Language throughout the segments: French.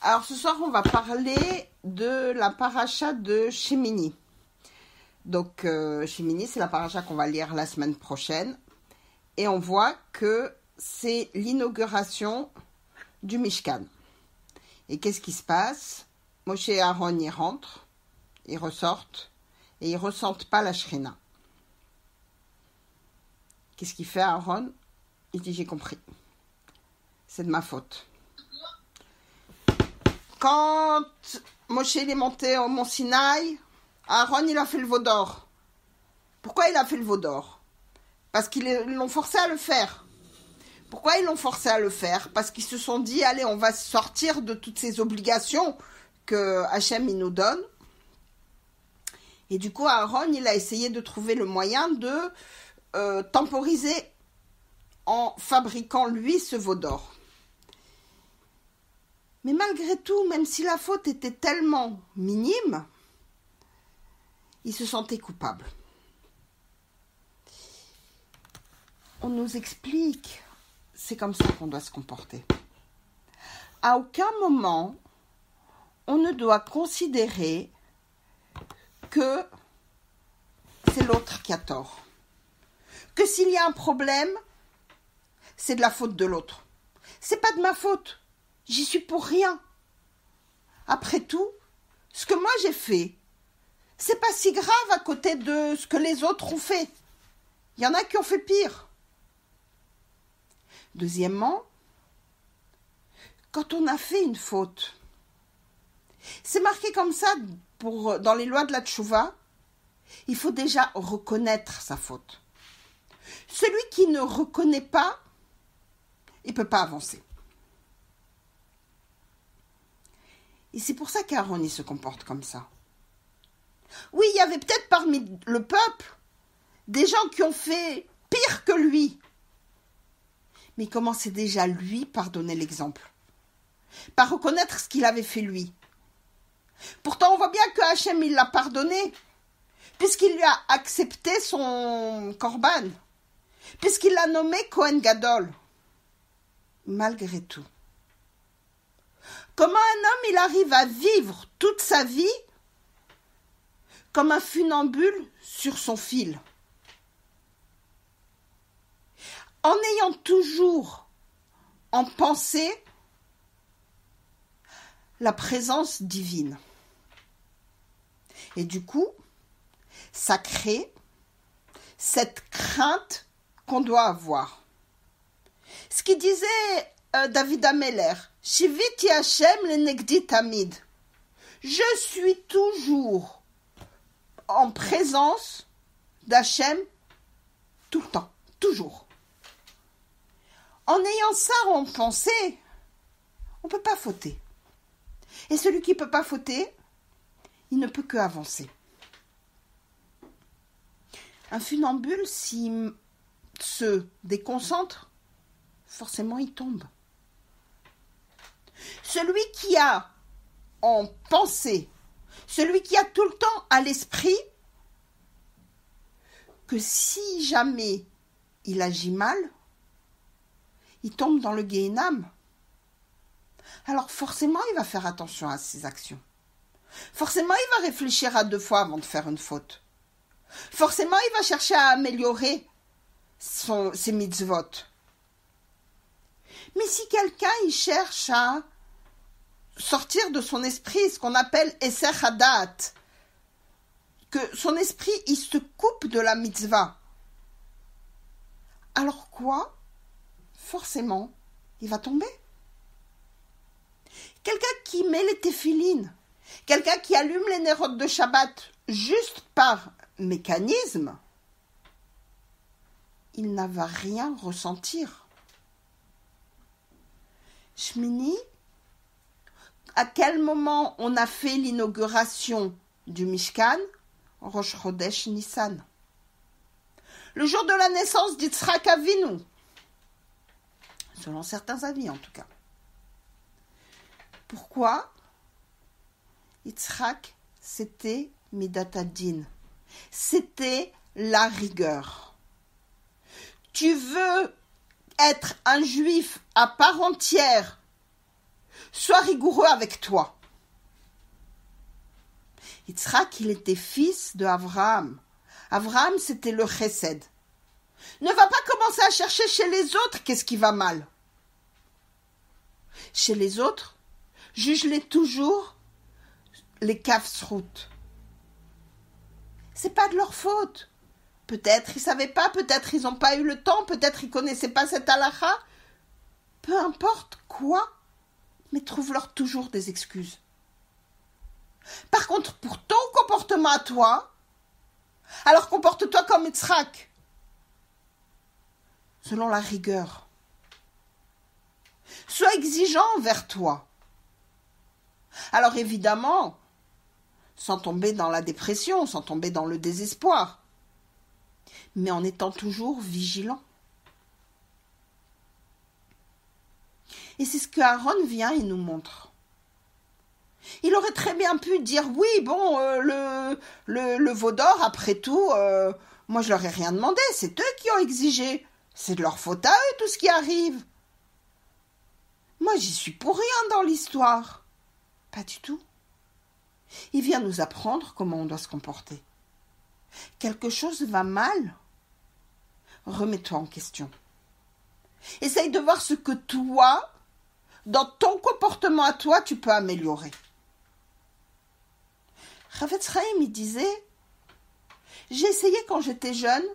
Alors ce soir, on va parler de la paracha de Shemini. Donc Shemini, c'est la paracha qu'on va lire la semaine prochaine. Et on voit que c'est l'inauguration du Mishkan. Et qu'est-ce qui se passe? Moshe et Aaron y rentrent, ils ressortent, et ils ne ressentent pas la Shrina. Qu'est-ce qu'il fait Aaron? Il dit, j'ai compris. C'est de ma faute. Quand Moshe est monté au mont Sinaï, Aaron il a fait le veau d'or. Pourquoi il a fait le veau d'or? Parce qu'ils l'ont forcé à le faire. Pourquoi ils l'ont forcé à le faire? Parce qu'ils se sont dit, allez, on va sortir de toutes ces obligations que Hachem il nous donne. Et du coup, Aaron, il a essayé de trouver le moyen de temporiser en fabriquant, lui, ce veau d'or. Mais malgré tout, même si la faute était tellement minime, il se sentait coupable. On nous explique, c'est comme ça qu'on doit se comporter. À aucun moment, on ne doit considérer que c'est l'autre qui a tort. Que s'il y a un problème, c'est de la faute de l'autre. C'est pas de ma faute. J'y suis pour rien. Après tout, ce que moi j'ai fait, c'est pas si grave à côté de ce que les autres ont fait. Il y en a qui ont fait pire. Deuxièmement, quand on a fait une faute, c'est marqué comme ça dans les lois de la Tchouva, il faut déjà reconnaître sa faute. Celui qui ne reconnaît pas, il ne peut pas avancer. Et c'est pour ça qu'Aaron il se comporte comme ça. Oui, il y avait peut-être parmi le peuple des gens qui ont fait pire que lui. Mais il commençait déjà, lui, par donner l'exemple. Par reconnaître ce qu'il avait fait lui. Pourtant, on voit bien que Hachem, il l'a pardonné. Puisqu'il lui a accepté son korban. Puisqu'il l'a nommé Kohen Gadol. Malgré tout. Comment un homme, il arrive à vivre toute sa vie comme un funambule sur son fil? En ayant toujours en pensée la présence divine. Et du coup, ça crée cette crainte qu'on doit avoir. Ce qu'il disait David Ameller, Shiviti Hashem le Negdi Tamid. Je suis toujours en présence d'Hachem tout le temps, toujours. En ayant ça en pensée, on ne peut pas fauter. Et celui qui ne peut pas fauter, il ne peut que avancer. Un funambule, s'il se déconcentre, forcément il tombe. Celui qui a en pensée, celui qui a tout le temps à l'esprit, que si jamais il agit mal, il tombe dans le Gehenam. Alors forcément, il va faire attention à ses actions. Forcément, il va réfléchir à 2 fois avant de faire une faute. Forcément, il va chercher à améliorer ses mitzvot. Mais si quelqu'un il cherche à sortir de son esprit ce qu'on appelle Esser Hadat, que son esprit il se coupe de la mitzvah, alors quoi? Forcément, il va tomber. Quelqu'un qui met les téphilines, quelqu'un qui allume les nérotes de Shabbat juste par mécanisme, il ne va rien ressentir. Shmini, à quel moment on a fait l'inauguration du Mishkan? Rosh Chodesh Nissan. Le jour de la naissance d'Yitzhak Avinu. Selon certains avis en tout cas. Pourquoi? Yitzhak, c'était Midat Hadin. C'était la rigueur. Tu veux être un juif à part entière sois rigoureux avec toi. Yitzhak, il était fils de Abraham. Abraham, c'était le chesed. Ne va pas commencer à chercher chez les autres qu'est-ce qui va mal. Chez les autres, juge-les toujours les kafsrout. C'est pas de leur faute. Peut-être ils savaient pas, peut-être ils n'ont pas eu le temps, peut-être ils connaissaient pas cette halakha. Peu importe quoi, mais trouve-leur toujours des excuses. Par contre, pour ton comportement à toi, alors comporte-toi comme Yitzhak, selon la rigueur. Sois exigeant envers toi. Alors évidemment, sans tomber dans la dépression, sans tomber dans le désespoir, mais en étant toujours vigilant. Et c'est ce que Aaron vient et nous montre. Il aurait très bien pu dire oui, bon, le veau d'or, après tout, moi je leur ai rien demandé, c'est eux qui ont exigé. C'est de leur faute à eux tout ce qui arrive. Moi j'y suis pour rien dans l'histoire. Pas du tout. Il vient nous apprendre comment on doit se comporter. Quelque chose va mal, remets-toi en question. Essaye de voir ce que toi, dans ton comportement à toi, tu peux améliorer. Chavetz Chaim, il disait, j'ai essayé quand j'étais jeune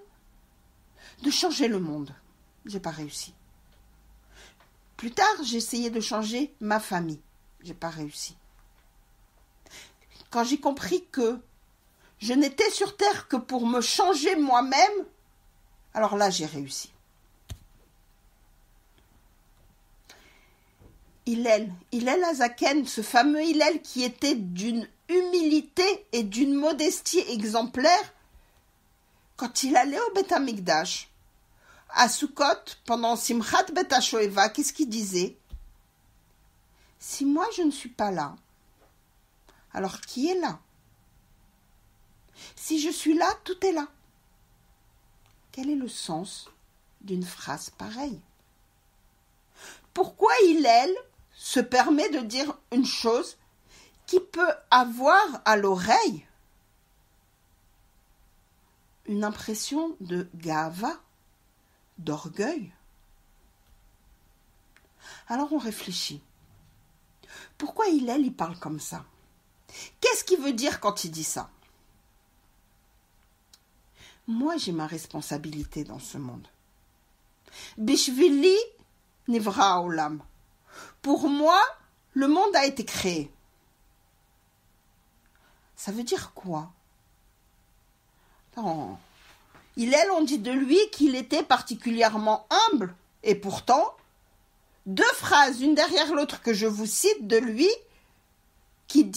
de changer le monde. J'ai pas réussi. Plus tard, j'ai essayé de changer ma famille. J'ai pas réussi. Quand j'ai compris que je n'étais sur terre que pour me changer moi-même, alors là, j'ai réussi. Hillel Azaken, ce fameux Hillel qui était d'une humilité et d'une modestie exemplaire, quand il allait au Beth Amikdash, à Sukkot, pendant Simchat Bet HaShoeva, qu'est-ce qu'il disait? Si moi je ne suis pas là, alors qui est là? Si je suis là, tout est là. Quel est le sens d'une phrase pareille? Pourquoi Hillel se permet de dire une chose qui peut avoir à l'oreille une impression de gava, d'orgueil? Alors on réfléchit. Pourquoi Hillel il parle comme ça? Qu'est-ce qu'il veut dire quand il dit ça? Moi j'ai ma responsabilité dans ce monde. Bishvili nivra olam. Pour moi, le monde a été créé. Ça veut dire quoi? Non. Hillel, on dit de lui qu'il était particulièrement humble. Et pourtant, deux phrases, une derrière l'autre, que je vous cite de lui, qui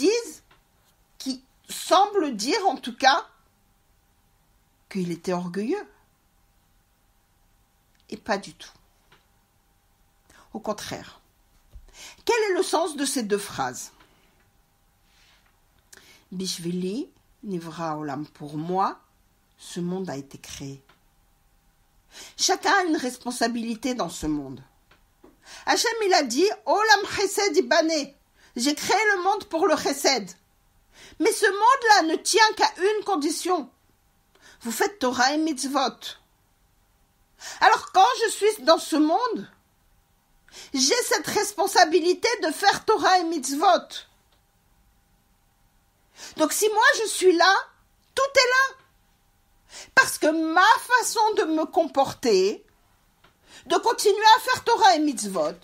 semblent dire en tout cas qu'il était orgueilleux. Et pas du tout. Au contraire. Quel est le sens de ces deux phrases? Bishvili nivra olam, pour moi, ce monde a été créé. Chacun a une responsabilité dans ce monde. Hachem, il a dit, olam chesed ibane, j'ai créé le monde pour le chesed. Mais ce monde-là ne tient qu'à une condition. Vous faites Torah et mitzvot. Alors quand je suis dans ce monde, j'ai cette responsabilité de faire Torah et mitzvot. Donc si moi je suis là, tout est là. Parce que ma façon de me comporter, de continuer à faire Torah et mitzvot,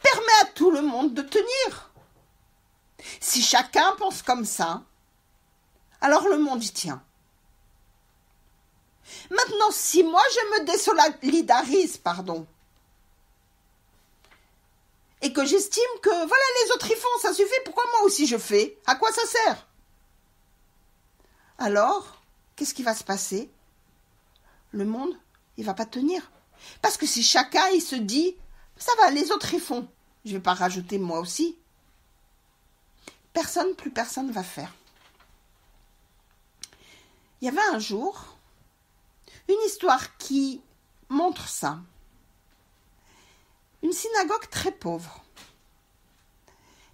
permet à tout le monde de tenir. Si chacun pense comme ça, alors le monde y tient. Maintenant, si moi je me désolidarise, et que j'estime que, voilà, les autres y font, ça suffit, pourquoi moi aussi je fais? À quoi ça sert? Alors, qu'est-ce qui va se passer? Le monde, il va pas tenir. Parce que si chacun, il se dit, ça va, les autres y font, je vais pas rajouter moi aussi. Plus personne va faire. Il y avait un jour une histoire qui montre ça. Une synagogue très pauvre.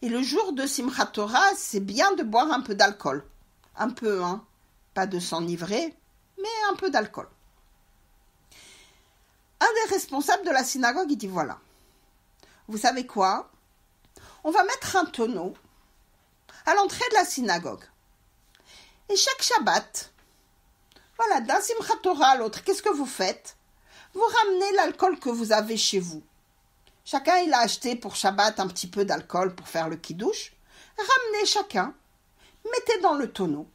Et le jour de Simchat Torah, c'est bien de boire un peu d'alcool. Un peu, hein. Pas de s'enivrer, mais un peu d'alcool. Un des responsables de la synagogue, il dit voilà, vous savez quoi? On va mettre un tonneau à l'entrée de la synagogue. Et chaque Shabbat, voilà, d'un Simchat Torah à l'autre, qu'est-ce que vous faites? Vous ramenez l'alcool que vous avez chez vous. Chacun, il a acheté pour Shabbat un petit peu d'alcool pour faire le kiddush. Ramenez chacun, mettez dans le tonneau.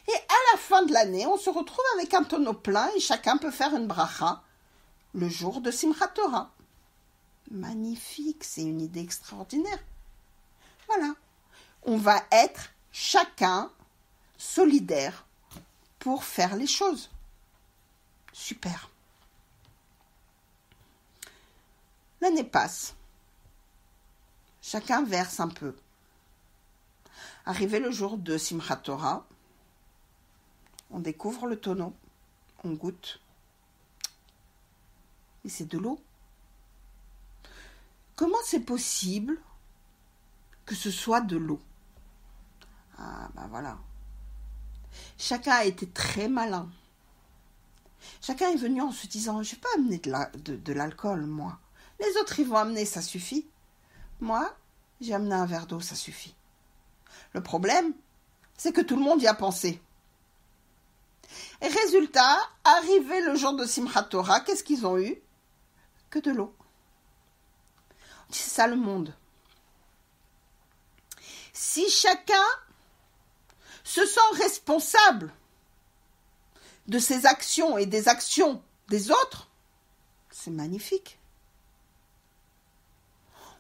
Et à la fin de l'année, on se retrouve avec un tonneau plein et chacun peut faire une bracha le jour de Simchat Torah. Magnifique, c'est une idée extraordinaire. Voilà, on va être chacun solidaire pour faire les choses. Super. L'année passe. Chacun verse un peu. Arrivé le jour de Simchat Torah, on découvre le tonneau, on goûte. Et c'est de l'eau. Comment c'est possible que ce soit de l'eau? Ah ben voilà. Chacun a été très malin. Chacun est venu en se disant, je ne vais pas amener de l'alcool, moi. Les autres, ils vont amener, ça suffit. Moi, j'ai amené un verre d'eau, ça suffit. Le problème, c'est que tout le monde y a pensé. Et résultat, arrivé le jour de Simchat Torah, qu'est-ce qu'ils ont eu? Que de l'eau. C'est ça le monde. Si chacun se sent responsable de ses actions et des actions des autres, c'est magnifique.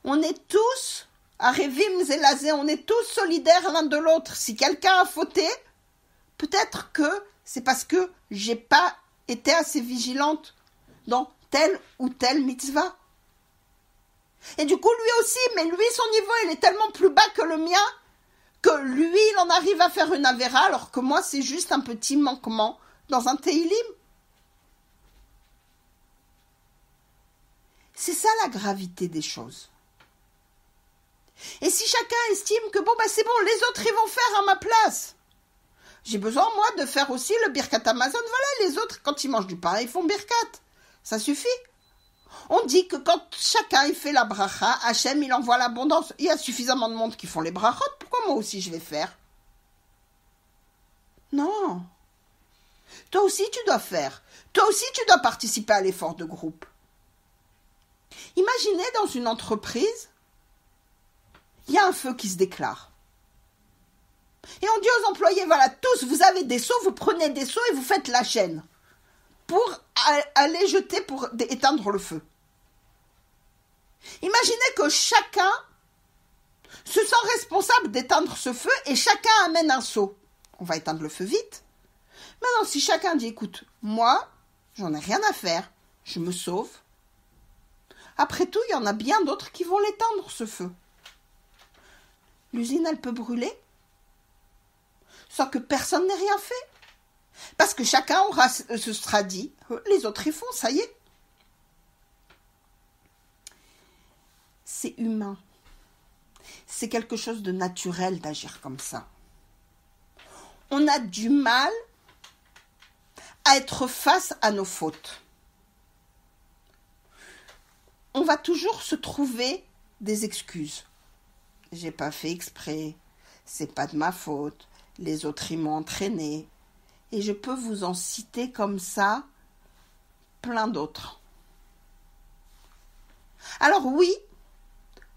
On est tous, Arevim Zelazé, on est tous solidaires l'un de l'autre. Si quelqu'un a fauté, peut-être que c'est parce que j'ai pas été assez vigilante dans telle ou telle mitzvah. Et du coup, lui aussi, mais lui, son niveau, il est tellement plus bas que le mien, que lui, il en arrive à faire une avéra, alors que moi, c'est juste un petit manquement dans un Teilim. C'est ça la gravité des choses. Et si chacun estime que c'est bon, les autres, ils vont faire à ma place. J'ai besoin, moi, de faire aussi le Birkat Hamazon. Voilà, les autres, quand ils mangent du pain, ils font Birkat. Ça suffit. On dit que quand chacun il fait la bracha, Hachem, il envoie l'abondance. Il y a suffisamment de monde qui font les brachot. Pourquoi moi aussi je vais faire? Non. Toi aussi, tu dois faire. Toi aussi, tu dois participer à l'effort de groupe. Imaginez dans une entreprise, il y a un feu qui se déclare. Et on dit aux employés, voilà, tous, vous avez des seaux, vous prenez des seaux et vous faites la chaîne pour aller jeter, pour éteindre le feu. Imaginez que chacun se sent responsable d'éteindre ce feu et chacun amène un seau. On va éteindre le feu vite. Maintenant, si chacun dit, écoute, moi, j'en ai rien à faire, je me sauve. Après tout, il y en a bien d'autres qui vont l'éteindre, ce feu. L'usine, elle peut brûler sans que personne n'ait rien fait. Parce que chacun se sera dit, les autres y font, ça y est. C'est humain. C'est quelque chose de naturel d'agir comme ça. On a du mal à être face à nos fautes. On va toujours se trouver des excuses. J'ai pas fait exprès, c'est pas de ma faute, les autres ils m'ont entraîné. Et je peux vous en citer comme ça plein d'autres. Alors oui,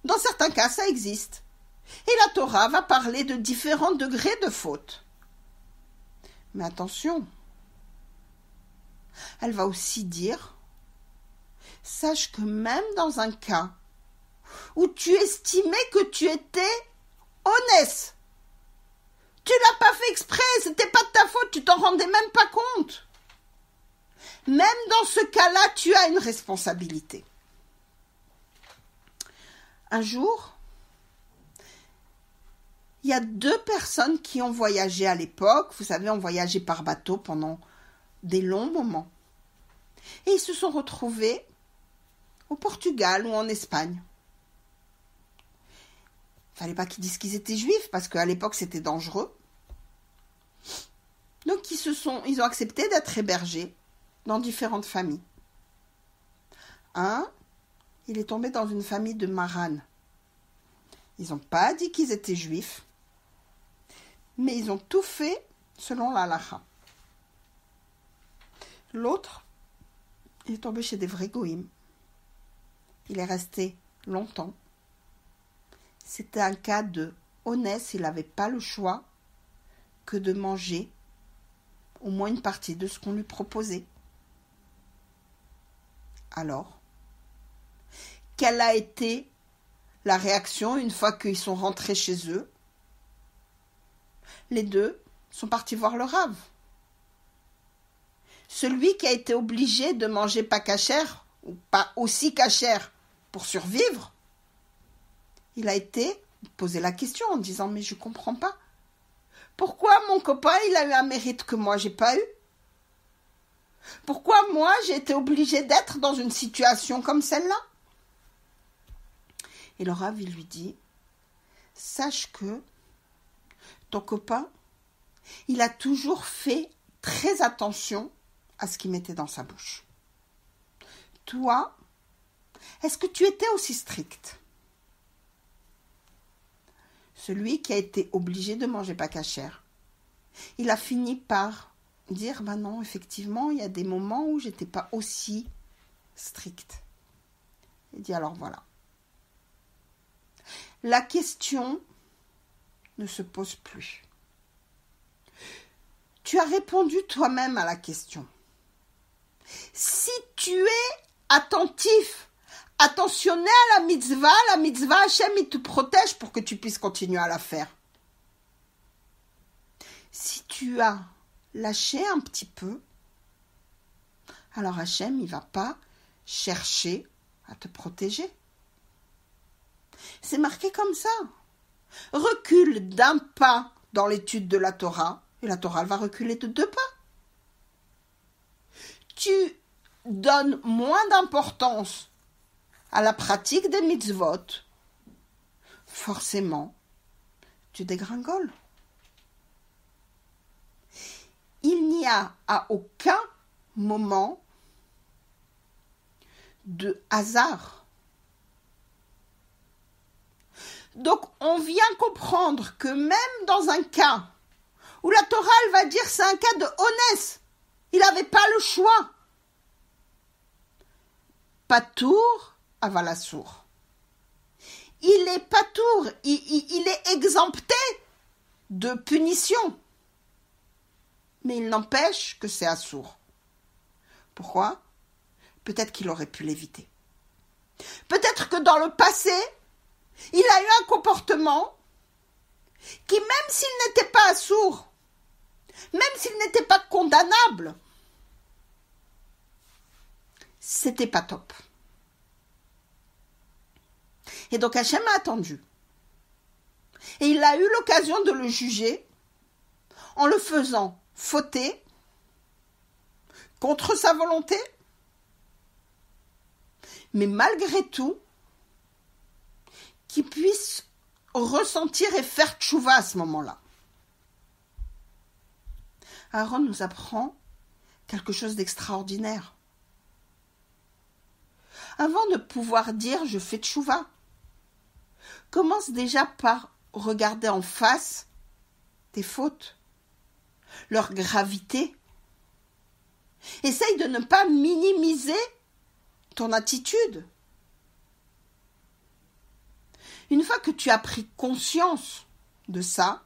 dans certains cas ça existe. Et la Torah va parler de différents degrés de faute. Mais attention, elle va aussi dire, sache que même dans un cas où tu estimais que tu étais honnête, tu l'as pas fait exprès, c'était pas de ta faute, tu t'en rendais même pas compte. Même dans ce cas-là, tu as une responsabilité. Un jour, il y a 2 personnes qui ont voyagé à l'époque. Vous savez, on voyageait par bateau pendant des longs moments. Et ils se sont retrouvés au Portugal ou en Espagne. fallait pas qu'ils disent qu'ils étaient juifs, parce qu'à l'époque, c'était dangereux. Donc, ils ont accepté d'être hébergés dans différentes familles. Il est tombé dans une famille de Maran. Ils n'ont pas dit qu'ils étaient juifs, mais ils ont tout fait selon la halakha. L'autre, il est tombé chez des vrais goïms. Il est resté longtemps. C'était un cas de honnête, il n'avait pas le choix que de manger au moins une partie de ce qu'on lui proposait. Alors, quelle a été la réaction une fois qu'ils sont rentrés chez eux? Les deux sont partis voir le Rav. Celui qui a été obligé de manger pas cachère, ou pas aussi cachère, pour survivre, il a été posé la question en disant « Mais je comprends pas. Pourquoi mon copain, il a eu un mérite que moi, j'ai pas eu? Pourquoi moi, j'ai été obligé d'être dans une situation comme celle-là ?» Et le Rav, il lui dit « Sache que ton copain, il a toujours fait très attention à ce qu'il mettait dans sa bouche. Toi, est-ce que tu étais aussi strict? » Celui qui a été obligé de manger pas cachère, il a fini par dire « Ben non, effectivement, il y a des moments où j'étais pas aussi strict. » Il dit « Alors voilà. La question ne se pose plus. Tu as répondu toi-même à la question. Si tu es attentif, attentionné à la mitzvah Hachem, il te protège pour que tu puisses continuer à la faire. Si tu as lâché un petit peu, alors Hachem, il ne va pas chercher à te protéger. C'est marqué comme ça. Recule d'un pas dans l'étude de la Torah, et la Torah elle va reculer de 2 pas. Tu donnes moins d'importance à la pratique des mitzvot, forcément, tu dégringoles. Il n'y a à aucun moment de hasard. Donc, on vient comprendre que même dans un cas où la Torah, elle va dire c'est un cas de honnête, il n'avait pas le choix. Patour avalassour. Il est patour, il est exempté de punition. Mais il n'empêche que c'est assour. Pourquoi? Peut-être qu'il aurait pu l'éviter. Peut-être que dans le passé, il a eu un comportement qui, même s'il n'était pas assour, même s'il n'était pas condamnable, c'était pas top. Et donc Hachem a attendu. Et il a eu l'occasion de le juger en le faisant fauter contre sa volonté, mais malgré tout, qu'il puisse ressentir et faire tchouva à ce moment-là. Aaron nous apprend quelque chose d'extraordinaire. Avant de pouvoir dire « je fais tchouva », commence déjà par regarder en face tes fautes, leur gravité. Essaye de ne pas minimiser ton attitude. Une fois que tu as pris conscience de ça,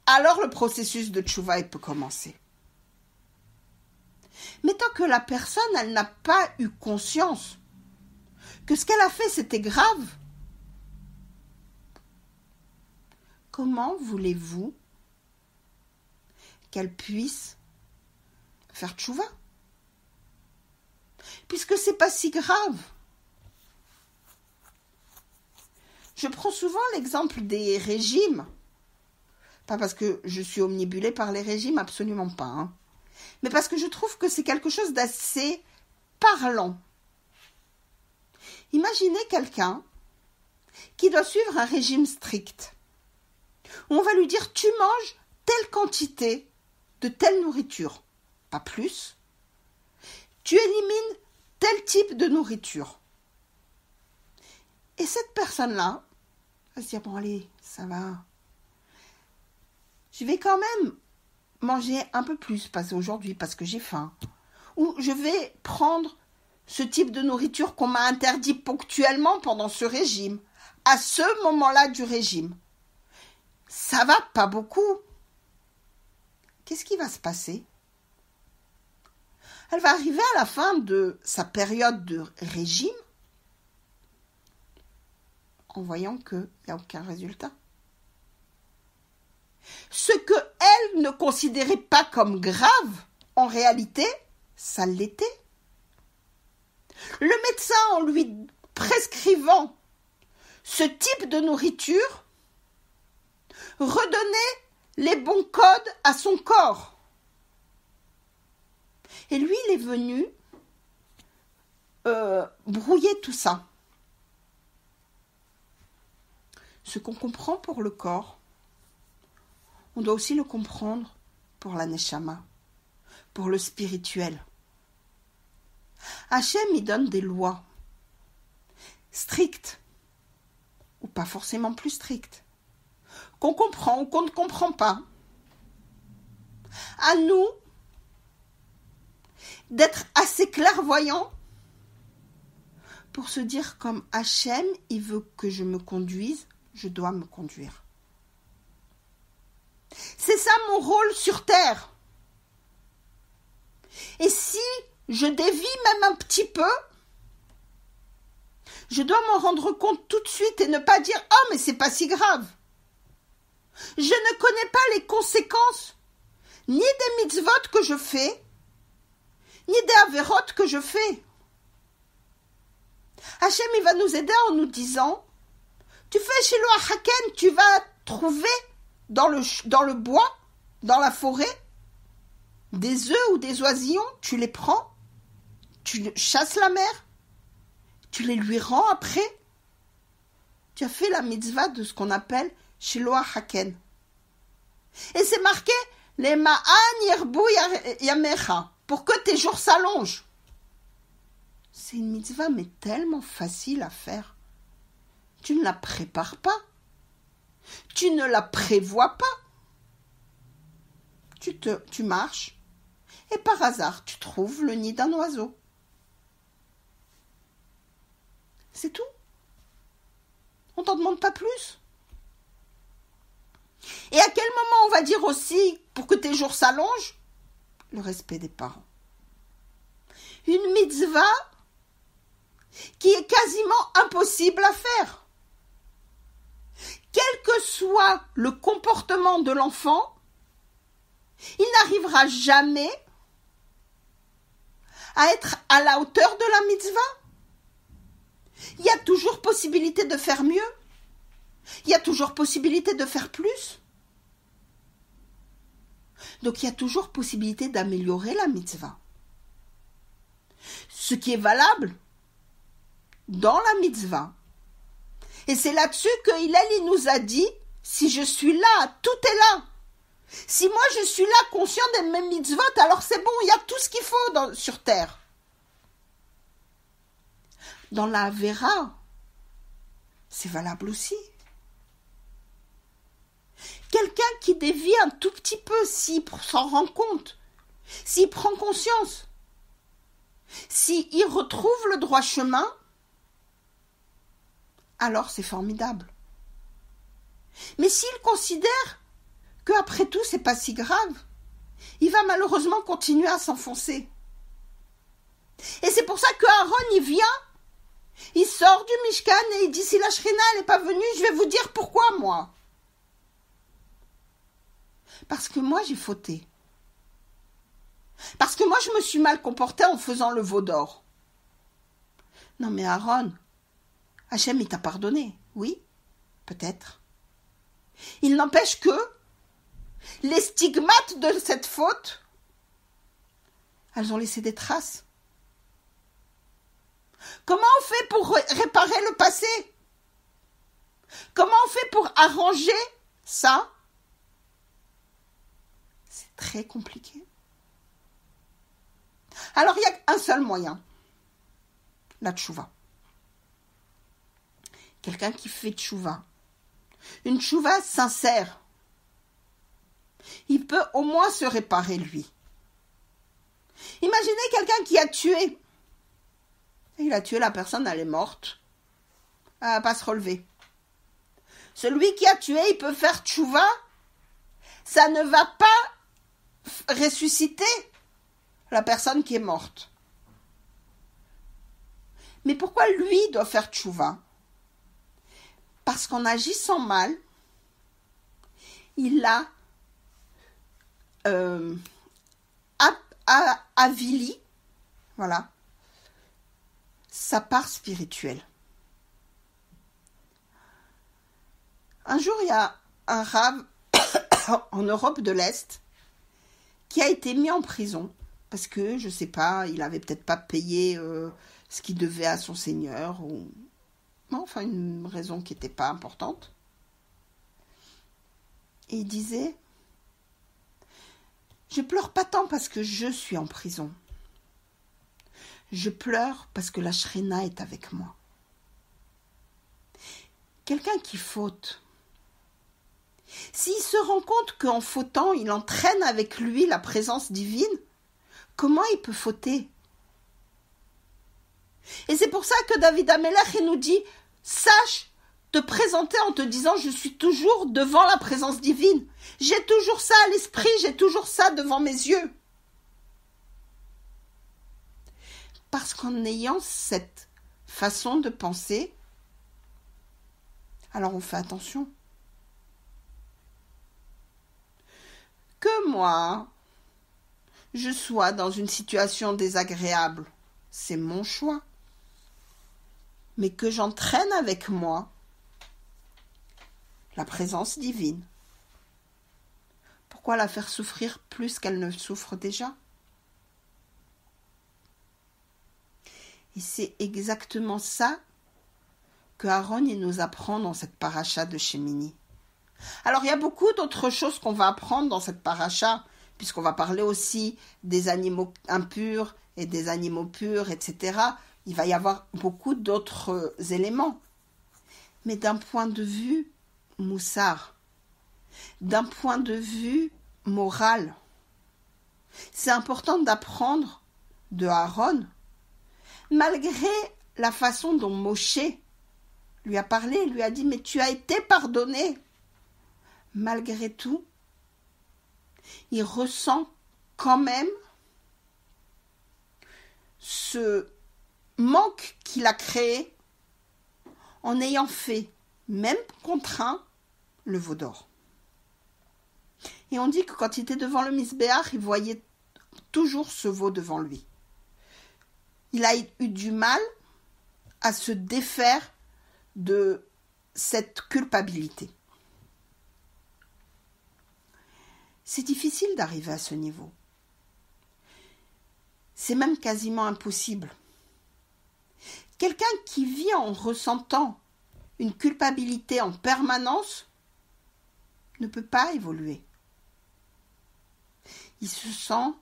alors le processus de tchouva peut commencer. Mais tant que la personne, elle n'a pas eu conscience que ce qu'elle a fait, c'était grave, comment voulez-vous qu'elle puisse faire tchouva? Puisque c'est pas si grave. Je prends souvent l'exemple des régimes. Pas parce que je suis omnibulée par les régimes, absolument pas. Hein. Mais parce que je trouve que c'est quelque chose d'assez parlant. Imaginez quelqu'un qui doit suivre un régime strict. On va lui dire, tu manges telle quantité de telle nourriture, pas plus. Tu élimines tel type de nourriture. Et cette personne-là va se dire, bon allez, ça va. Je vais quand même manger un peu plus aujourd'hui parce que j'ai faim. Ou je vais prendre ce type de nourriture qu'on m'a interdit ponctuellement pendant ce régime, à ce moment-là du régime. Ça va pas beaucoup. Qu'est-ce qui va se passer? Elle va arriver à la fin de sa période de régime en voyant qu'il n'y a aucun résultat. Ce qu'elle ne considérait pas comme grave, en réalité, ça l'était. Le médecin, en lui prescrivant ce type de nourriture, redonnait les bons codes à son corps. Et lui, il est venu brouiller tout ça. Ce qu'on comprend pour le corps, on doit aussi le comprendre pour la neshama, pour le spirituel. Hachem, il donne des lois strictes, ou pas forcément plus strictes, qu'on comprend ou qu'on ne comprend pas. À nous d'être assez clairvoyants pour se dire comme Hachem, il veut que je me conduise, je dois me conduire. C'est ça mon rôle sur Terre. Et si je dévie même un petit peu, je dois m'en rendre compte tout de suite et ne pas dire « Oh, mais c'est pas si grave ». Je ne connais pas les conséquences ni des mitzvot que je fais, ni des avérotes que je fais. Hachem, il va nous aider en nous disant « Tu fais chez le Haken, tu vas trouver dans le bois, dans la forêt, des œufs ou des oisillons, tu les prends, tu chasses la mer, tu les lui rends après. Tu as fait la mitzvah de ce qu'on appelle Shiloh Haken. Et c'est marqué les Ma'an Yerbu Yamecha, pour que tes jours s'allongent. C'est une mitzvah, mais tellement facile à faire. Tu ne la prépares pas. Tu ne la prévois pas. Tu marches et par hasard, tu trouves le nid d'un oiseau. C'est tout. On t'en demande pas plus. Et à quel moment on va dire aussi, pour que tes jours s'allongent, le respect des parents. Une mitzvah qui est quasiment impossible à faire. Quel que soit le comportement de l'enfant, il n'arrivera jamais à être à la hauteur de la mitzvah. Il y a toujours possibilité de faire mieux. Il y a toujours possibilité de faire plus. Donc il y a toujours possibilité d'améliorer la mitzvah. Ce qui est valable dans la mitzvah. Et c'est là-dessus que Hillel nous a dit, si je suis là, tout est là. Si moi je suis là conscient de mes mitzvot, alors c'est bon, il y a tout ce qu'il faut sur terre. Dans la Avera, c'est valable aussi. Quelqu'un qui dévie un tout petit peu, s'il s'en rend compte, s'il prend conscience, s'il retrouve le droit chemin, alors c'est formidable. Mais s'il considère qu'après tout, c'est pas si grave, il va malheureusement continuer à s'enfoncer. Et c'est pour ça que Aaron, il vient, il sort du Mishkan et il dit, si la Shrina n'est pas venue, je vais vous dire pourquoi, moi. Parce que moi, j'ai fauté. Parce que moi, je me suis mal comportée en faisant le veau d'or. Non mais Aaron, Hachem, il t'a pardonné. Oui, peut-être. Il n'empêche que les stigmates de cette faute, elles ont laissé des traces. Comment on fait pour réparer le passé? Comment on fait pour arranger ça? C'est très compliqué. Alors, il y a un seul moyen. La tchouva. Quelqu'un qui fait tchouva. Une tchouva sincère. Il peut au moins se réparer, lui. Imaginez quelqu'un qui a tué. Il a tué la personne, elle est morte. Elle va pas se relever. Celui qui a tué, il peut faire tchouva. Ça ne va pas ressusciter la personne qui est morte. Mais pourquoi lui doit faire tchouva? Parce qu'en agissant mal, il a avili, voilà, sa part spirituelle. Un jour, il y a un rave en Europe de l'Est qui a été mis en prison parce que, je sais pas, il avait peut-être pas payé ce qu'il devait à son seigneur ou enfin une raison qui n'était pas importante. Et il disait: je pleure pas tant parce que je suis en prison. Je pleure parce que la Shrina est avec moi. Quelqu'un qui faute, s'il se rend compte qu'en fautant, il entraîne avec lui la présence divine, comment il peut fauter? Et c'est pour ça que David Amelech il nous dit: sache te présenter en te disant: je suis toujours devant la présence divine. J'ai toujours ça à l'esprit, j'ai toujours ça devant mes yeux. Parce qu'en ayant cette façon de penser, alors on fait attention. Que moi, je sois dans une situation désagréable, c'est mon choix. Mais que j'entraîne avec moi la présence divine. Pourquoi la faire souffrir plus qu'elle ne souffre déjà? Et c'est exactement ça que Aaron nous apprend dans cette paracha de Shemini. Alors il y a beaucoup d'autres choses qu'on va apprendre dans cette paracha, puisqu'on va parler aussi des animaux impurs et des animaux purs, etc. Il va y avoir beaucoup d'autres éléments. Mais d'un point de vue moussar, d'un point de vue moral, c'est important d'apprendre de Aaron, malgré la façon dont Moshe lui a parlé, lui a dit: mais tu as été pardonné. Malgré tout, il ressent quand même ce manque qu'il a créé en ayant fait, même contraint, le veau d'or. Et on dit que quand il était devant le Misbéach, il voyait toujours ce veau devant lui. Il a eu du mal à se défaire de cette culpabilité. C'est difficile d'arriver à ce niveau. C'est même quasiment impossible. Quelqu'un qui vit en ressentant une culpabilité en permanence ne peut pas évoluer. Il se sent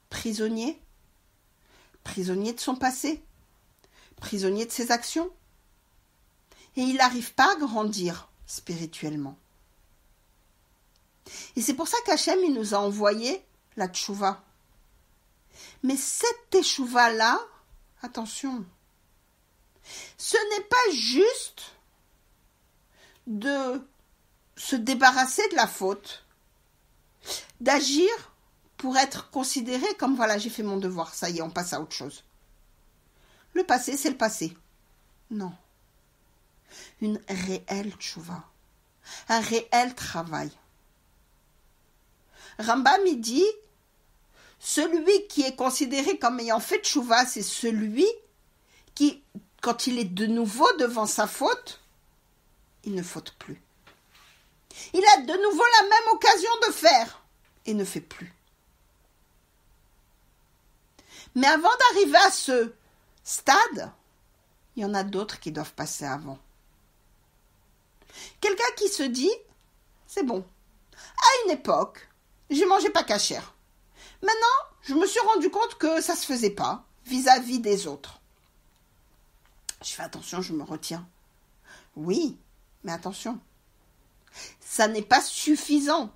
prisonnier de son passé, prisonnier de ses actions, et il n'arrive pas à grandir spirituellement. Et c'est pour ça qu'Hachem il nous a envoyé la tchouva. Mais cette tchouva-là, attention, ce n'est pas juste de se débarrasser de la faute, d'agir pour être considéré comme voilà, j'ai fait mon devoir, ça y est, on passe à autre chose. Le passé, c'est le passé. Non. Une réelle tchouva, un réel travail. Rambam il dit, celui qui est considéré comme ayant fait tchouva, c'est celui qui, quand il est de nouveau devant sa faute, il ne faute plus. Il a de nouveau la même occasion de faire et ne fait plus. Mais avant d'arriver à ce stade, il y en a d'autres qui doivent passer avant. Quelqu'un qui se dit, c'est bon, à une époque, j'ai mangé pas cachère. Maintenant, je me suis rendu compte que ça se faisait pas vis-à-vis des autres. Je fais attention, je me retiens. Oui, mais attention, ça n'est pas suffisant.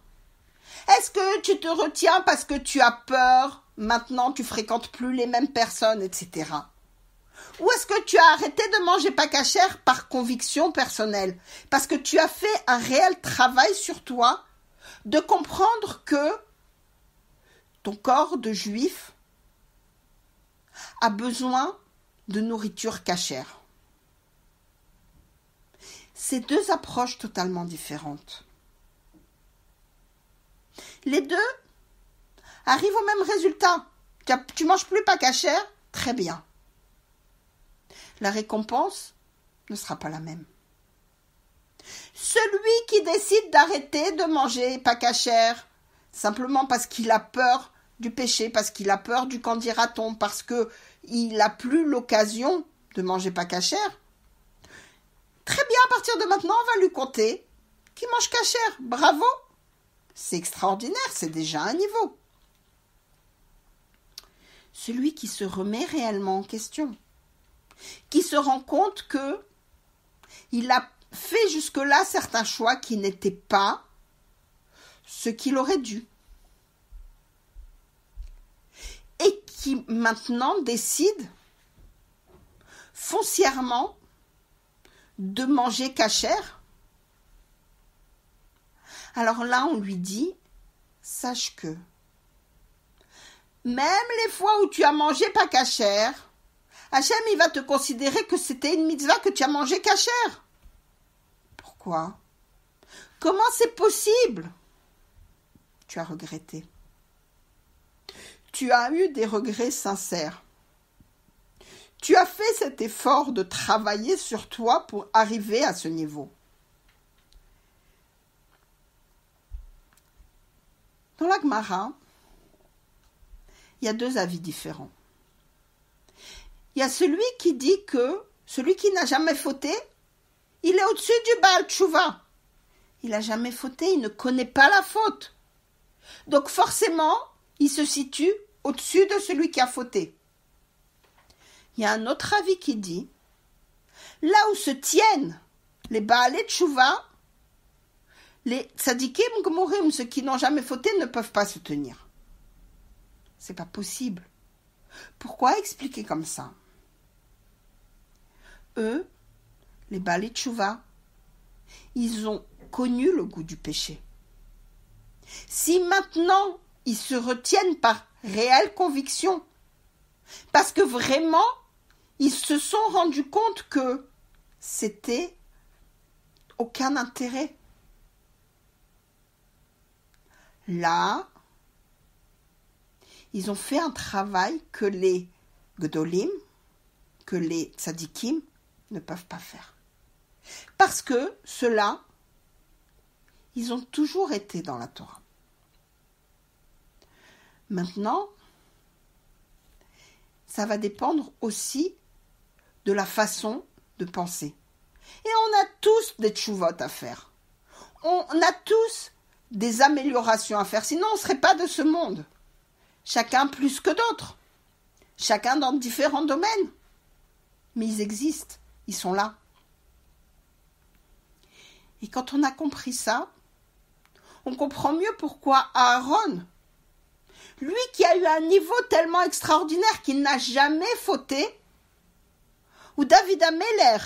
Est-ce que tu te retiens parce que tu as peur, maintenant tu fréquentes plus les mêmes personnes, etc. Ou est-ce que tu as arrêté de manger pas cachère par conviction personnelle? Parce que tu as fait un réel travail sur toi de comprendre que ton corps de juif a besoin de nourriture cachère. C'est deux approches totalement différentes. Les deux arrivent au même résultat. Tu manges plus pas cachère? Très bien. La récompense ne sera pas la même. Celui qui décide d'arrêter de manger pas cachère, simplement parce qu'il a peur du péché, parce qu'il a peur du qu'en dira-t-on, parce qu'il n'a plus l'occasion de manger pas cachère, très bien, à partir de maintenant, on va lui compter qu'il mange cachère. Bravo! C'est extraordinaire, c'est déjà un niveau. Celui qui se remet réellement en question, qui se rend compte que il a fait jusque-là certains choix qui n'étaient pas ce qu'il aurait dû. Et qui maintenant décide foncièrement de manger cachère. Alors là, on lui dit, sache que même les fois où tu as mangé pas cachère, Hachem, il va te considérer que c'était une mitzvah que tu as mangé cachère. Pourquoi? Comment c'est possible? Tu as regretté. Tu as eu des regrets sincères. Tu as fait cet effort de travailler sur toi pour arriver à ce niveau. Dans la Gemara, il y a deux avis différents. Il y a celui qui dit que celui qui n'a jamais fauté, il est au-dessus du Baal Tchouva. Il n'a jamais fauté, il ne connaît pas la faute. Donc forcément, il se situe au-dessus de celui qui a fauté. Il y a un autre avis qui dit, là où se tiennent les Baalei Tchouva, les tzadikim gmurim, ceux qui n'ont jamais fauté, ne peuvent pas se tenir. C'est pas possible. Pourquoi expliquer comme ça? Eux, les Baalei Tchouva, ils ont connu le goût du péché. Si maintenant, ils se retiennent par réelle conviction, parce que vraiment, ils se sont rendus compte que c'était aucun intérêt. Là, ils ont fait un travail que les Gdolim, que les Tzadikim ne peuvent pas faire. Parce que ceux-là, ils ont toujours été dans la Torah. Maintenant, ça va dépendre aussi de la façon de penser. Et on a tous des tchouvot à faire. On a tous des améliorations à faire. Sinon, on ne serait pas de ce monde. Chacun plus que d'autres. Chacun dans différents domaines. Mais ils existent. Ils sont là. Et quand on a compris ça, on comprend mieux pourquoi Aaron, lui qui a eu un niveau tellement extraordinaire qu'il n'a jamais fauté, ou David Ameller,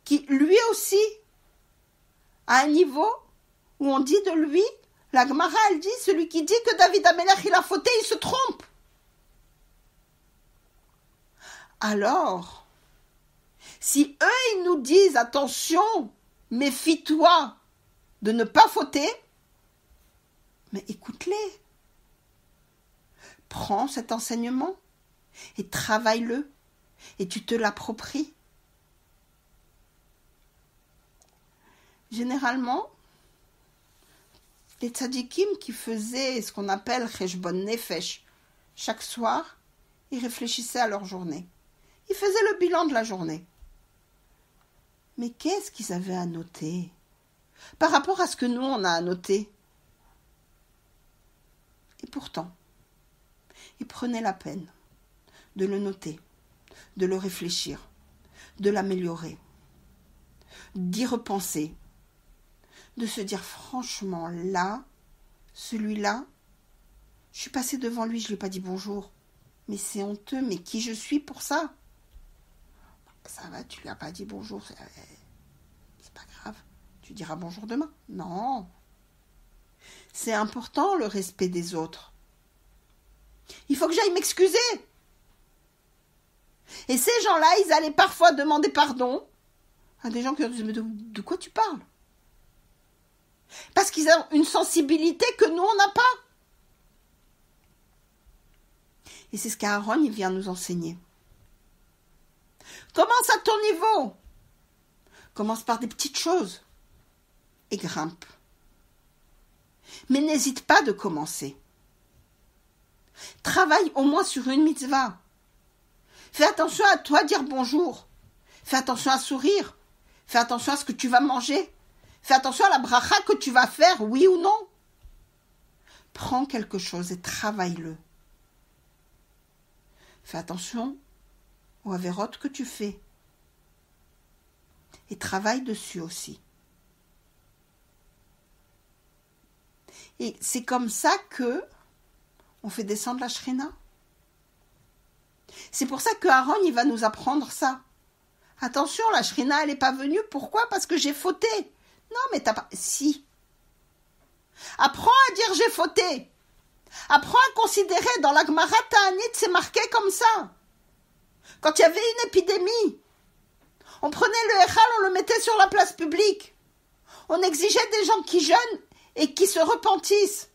qui lui aussi a un niveau où on dit de lui, la Gemara elle dit, celui qui dit que David Ameller il a fauté, il se trompe. Alors, si eux ils nous disent attention, méfie-toi de ne pas fauter, mais écoute-les. Prends cet enseignement et travaille-le et tu te l'appropries. Généralement, les tzadikim qui faisaient ce qu'on appelle cheshbon nefesh, chaque soir, ils réfléchissaient à leur journée. Ils faisaient le bilan de la journée. Mais qu'est-ce qu'ils avaient à noter par rapport à ce que nous, on a à noter? Et pourtant, ils prenaient la peine de le noter, de le réfléchir, de l'améliorer, d'y repenser, de se dire franchement, là, celui-là, je suis passée devant lui, je ne lui ai pas dit bonjour. Mais c'est honteux, mais qui je suis pour ça? Ça va, tu lui as pas dit bonjour, c'est pas grave, tu diras bonjour demain. Non, c'est important le respect des autres. Il faut que j'aille m'excuser. Et ces gens-là, ils allaient parfois demander pardon à des gens qui leur disaient, mais de quoi tu parles? Parce qu'ils ont une sensibilité que nous, on n'a pas. Et c'est ce qu'Aaron, il vient nous enseigner. Commence à ton niveau. Commence par des petites choses et grimpe. Mais n'hésite pas de commencer. Travaille au moins sur une mitzvah. Fais attention à toi dire bonjour. Fais attention à sourire. Fais attention à ce que tu vas manger. Fais attention à la bracha que tu vas faire, oui ou non. Prends quelque chose et travaille-le. Fais attention aux avérotes que tu fais. Et travaille dessus aussi. Et c'est comme ça que on fait descendre la Shrina. C'est pour ça que Aaron, il va nous apprendre ça. Attention, la Shrina, elle n'est pas venue. Pourquoi? Parce que j'ai fauté. Non, mais t'as pas... Si. Apprends à dire j'ai fauté. Apprends à considérer. Dans la Gemara Ta'anit, c'est marqué comme ça. Quand il y avait une épidémie, on prenait le Echal, on le mettait sur la place publique. On exigeait des gens qui jeûnent et qui se repentissent.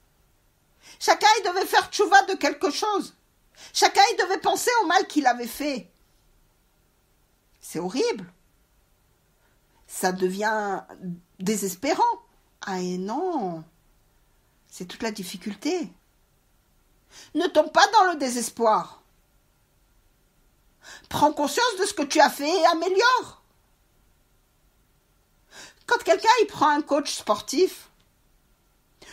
Chacun, il devait faire tchouva de quelque chose. Chacun, il devait penser au mal qu'il avait fait. C'est horrible. Ça devient désespérant. Ah et non, c'est toute la difficulté. Ne tombe pas dans le désespoir. Prends conscience de ce que tu as fait et améliore. Quand quelqu'un il prend un coach sportif,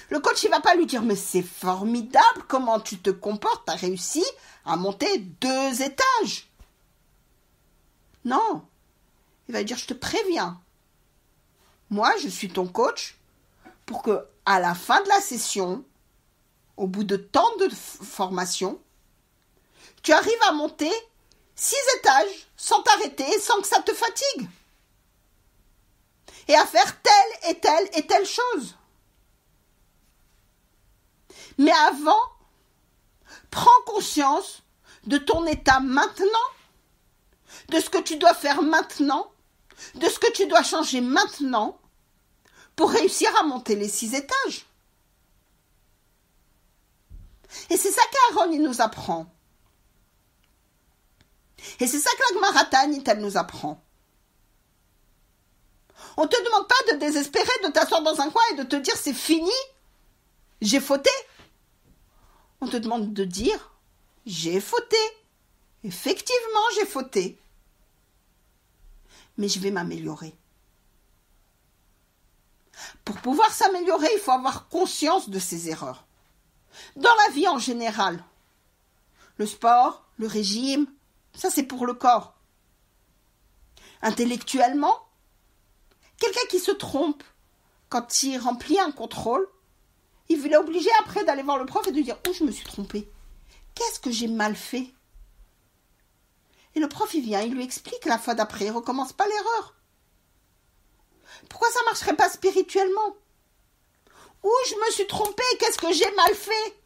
le coach il va pas lui dire mais c'est formidable comment tu te comportes, tu as réussi à monter 2 étages. Non, il va dire je te préviens. Moi je suis ton coach pour que à la fin de la session, au bout de tant de formation, tu arrives à monter 6 étages sans t'arrêter, sans que ça te fatigue. Et à faire telle et telle et telle chose. Mais avant, prends conscience de ton état maintenant, de ce que tu dois faire maintenant, de ce que tu dois changer maintenant pour réussir à monter les 6 étages. Et c'est ça qu'Aaron il nous apprend. Et c'est ça que la Gemara Ta'anit, elle nous apprend. On ne te demande pas de désespérer, de t'asseoir dans un coin et de te dire c'est fini, j'ai fauté. On te demande de dire j'ai fauté. Effectivement, j'ai fauté. Mais je vais m'améliorer. Pour pouvoir s'améliorer, il faut avoir conscience de ses erreurs. Dans la vie en général, le sport, le régime, ça c'est pour le corps. Intellectuellement, quelqu'un qui se trompe quand il remplit un contrôle, il est obligé après d'aller voir le prof et de dire « Oh, je me suis trompé. Qu'est-ce que j'ai mal fait ?» Et le prof, il vient, il lui explique la fois d'après, il ne recommence pas l'erreur. Pourquoi ça ne marcherait pas spirituellement? Où je me suis trompé, qu'est-ce que j'ai mal fait?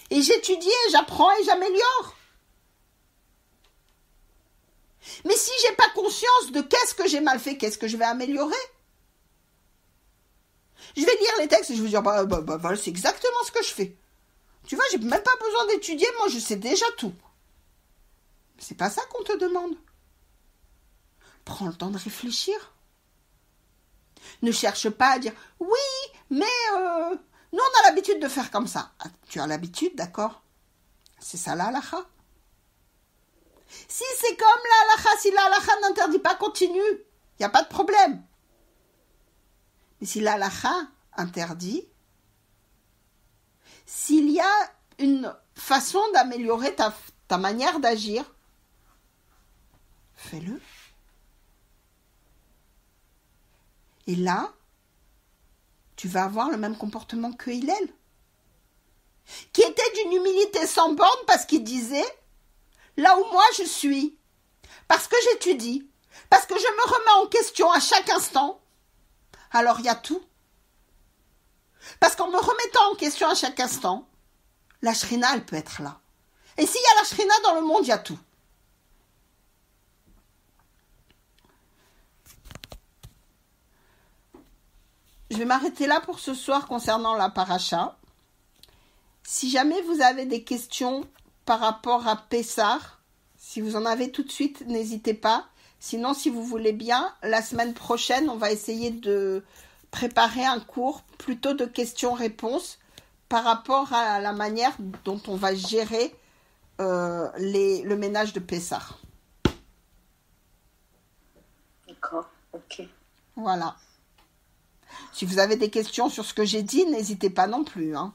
Et j'étudie, j'apprends et j'améliore. Mais si j'ai pas conscience de qu'est-ce que j'ai mal fait, qu'est-ce que je vais améliorer? Je vais lire les textes et je vais dire, voilà, c'est exactement ce que je fais. Tu vois, j'ai même pas besoin d'étudier, moi je sais déjà tout. C'est pas ça qu'on te demande. Prends le temps de réfléchir. Ne cherche pas à dire, oui, mais nous on a l'habitude de faire comme ça. Ah, tu as l'habitude, d'accord? C'est ça la halakha. Si c'est comme la halakha, si la halakha n'interdit pas, continue. Il n'y a pas de problème. Mais si la halakha interdit, s'il y a une façon d'améliorer ta manière d'agir, fais-le. Et là, tu vas avoir le même comportement que Hillel, qui était d'une humilité sans borne parce qu'il disait, là où moi je suis, parce que j'étudie, parce que je me remets en question à chaque instant, alors il y a tout. Parce qu'en me remettant en question à chaque instant, la Shrina, elle peut être là. Et s'il y a la Shrina dans le monde, il y a tout. Je vais m'arrêter là pour ce soir concernant la paracha. Si jamais vous avez des questions par rapport à Pessah, si vous en avez tout de suite, n'hésitez pas. Sinon, si vous voulez bien, la semaine prochaine, on va essayer de préparer un cours plutôt de questions-réponses par rapport à la manière dont on va gérer le ménage de Pessah. D'accord, ok. Voilà. Si vous avez des questions sur ce que j'ai dit, n'hésitez pas non plus. Hein.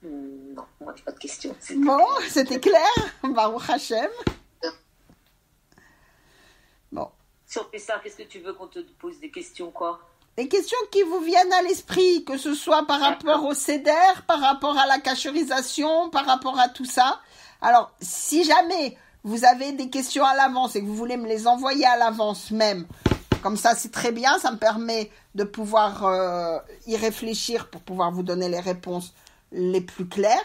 Non, moi, j'ai pas de questions. Bon, c'était clair. Baruch Hashem. Bon. Sur Pessah, qu'est-ce que tu veux qu'on te pose des questions, quoi? Les questions qui vous viennent à l'esprit, que ce soit par rapport au seder, par rapport à la cacherisation, par rapport à tout ça. Alors, si jamais vous avez des questions à l'avance et que vous voulez me les envoyer à l'avance même, comme ça c'est très bien, ça me permet de pouvoir y réfléchir pour pouvoir vous donner les réponses les plus claires.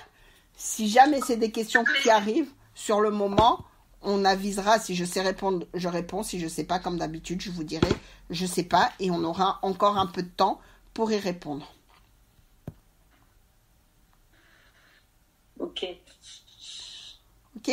Si jamais c'est des questions qui arrivent sur le moment, on avisera. Si je sais répondre, je réponds. Si je ne sais pas, comme d'habitude, je vous dirai je ne sais pas et on aura encore un peu de temps pour y répondre. Ok. Ok ?